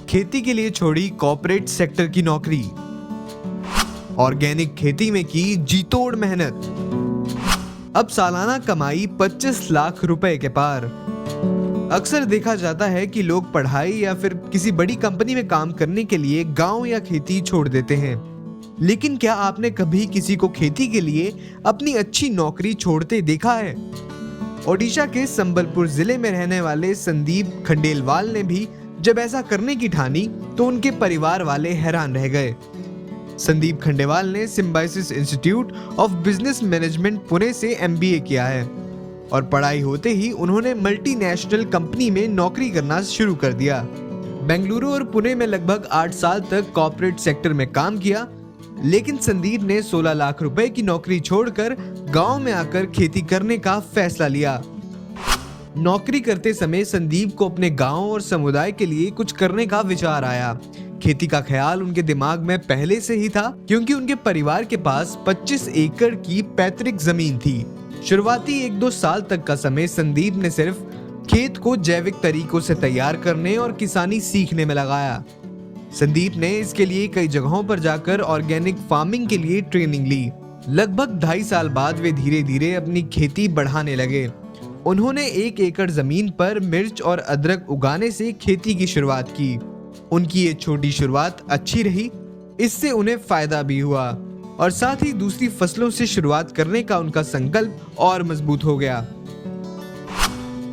खेती के लिए छोड़ी कॉर्पोरेट सेक्टर की नौकरी, ऑर्गेनिक खेती में की जीतोड़ मेहनत, अब सालाना कमाई 25 लाख रुपए के पार। अक्सर देखा जाता है कि लोग पढ़ाई या फिर किसी बड़ी कंपनी में काम करने के लिए गांव या खेती छोड़ देते हैं, लेकिन क्या आपने कभी किसी को खेती के लिए अपनी अच्छी नौकरी छोड़ते देखा है? ओडिशा के संबलपुर जिले में रहने वाले संदीप खंडेलवाल ने भी जब ऐसा करने की ठानी तो उनके परिवार वाले हैरान रह गए। संदीप खंडेलवाल ने symbiosis institute of business management Pune से MBA किया है और पढ़ाई होते ही उन्होंने मल्टीनेशनल कंपनी में नौकरी करना शुरू कर दिया। बेंगलुरु और पुणे में लगभग 8 साल तक कॉर्पोरेट सेक्टर में काम किया, लेकिन संदीप ने 16 लाख रुपए की नौकरी छोड़कर गांव में आकर खेती करने का फैसला लिया। नौकरी करते समय संदीप को अपने गांव और समुदाय के लिए कुछ करने का विचार आया। खेती का ख्याल उनके दिमाग में पहले से ही था, क्योंकि उनके परिवार के पास 25 एकड़ की पैतृक जमीन थी। शुरुआती 1-2 साल तक का समय संदीप ने सिर्फ खेत को जैविक तरीकों से तैयार करने और किसानी सीखने में लगाया। संदीप ने इसके लिए कई जगहों पर जाकर ऑर्गेनिक फार्मिंग के लिए ट्रेनिंग ली। लगभग 2.5 साल बाद वे धीरे धीरे अपनी खेती बढ़ाने लगे। उन्होंने 1 एकड़ जमीन पर मिर्च और अदरक उगाने से खेती की शुरुआत की। उनकी ये छोटी शुरुआत अच्छी रही, इससे उन्हें फायदा भी हुआ और साथ ही दूसरी फसलों से शुरुआत करने का उनका संकल्प और मजबूत हो गया।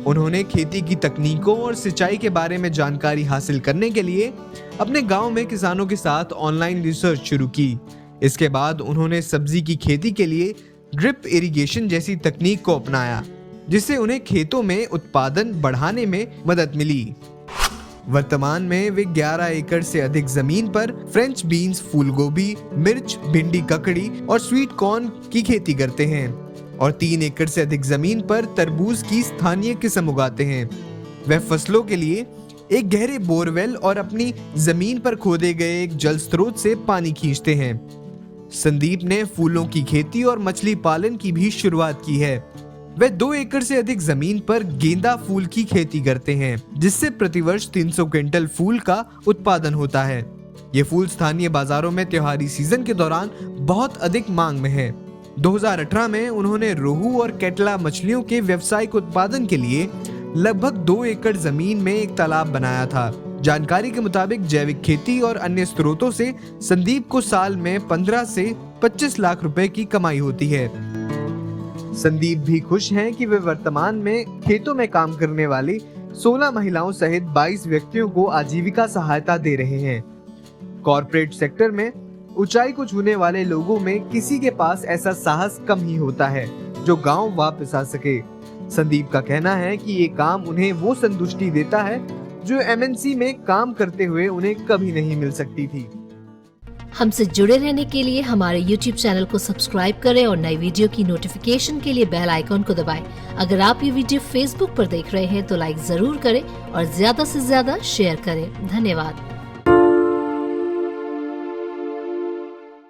उन्होंने खेती की तकनीकों और सिंचाई के बारे में जानकारी हासिल करने के लिए अपने गांव में किसानों के साथ ऑनलाइन रिसर्च शुरू की। इसके बाद उन्होंने सब्जी की खेती के लिए ड्रिप इरिगेशन जैसी तकनीक को अपनाया, जिससे उन्हें खेतों में उत्पादन बढ़ाने में मदद मिली। वर्तमान में वे 11 एकड़ से अधिक जमीन पर फ्रेंच बीन्स, फूल गोभी, मिर्च, भिंडी, ककड़ी और स्वीट कॉर्न की खेती करते हैं और 3 एकड़ से अधिक जमीन पर तरबूज की स्थानीय किस्म उगाते हैं। वे फसलों के लिए एक गहरे बोरवेल और अपनी जमीन पर खोदे गए एक जल स्रोत से पानी खींचते हैं। संदीप ने फूलों की खेती और मछली पालन की भी शुरुआत की है। वे 2 एकड़ से अधिक जमीन पर गेंदा फूल की खेती करते हैं, जिससे प्रतिवर्ष 300 क्विंटल फूल का उत्पादन होता है। ये फूल स्थानीय बाजारों में त्योहारी सीजन के दौरान बहुत अधिक मांग में है। 2018 में उन्होंने रोहू और कैटला मछलियों के व्यावसायिक उत्पादन के लिए लगभग 2 एकड़ जमीन में एक तालाब बनाया था। जानकारी के मुताबिक जैविक खेती और अन्य स्रोतों से संदीप को साल में 15 से 25 लाख रुपए की कमाई होती है। संदीप भी खुश हैं कि वे वर्तमान में खेतों में काम करने वाली 16 महिलाओं सहित 22 व्यक्तियों को आजीविका सहायता दे रहे हैं। कॉर्पोरेट सेक्टर में ऊंचाई को छूने वाले लोगों में किसी के पास ऐसा साहस कम ही होता है जो गांव वापस आ सके। संदीप का कहना है कि ये काम उन्हें वो संतुष्टि देता है जो MNC में काम करते हुए उन्हें कभी नहीं मिल सकती थी। हमसे जुड़े रहने के लिए हमारे YouTube चैनल को सब्सक्राइब करें और नई वीडियो की नोटिफिकेशन के लिए बेल आइकॉन को दबाएं। अगर आप ये वीडियो Facebook पर देख रहे हैं तो लाइक जरूर करें और ज्यादा से ज्यादा शेयर करें। धन्यवाद।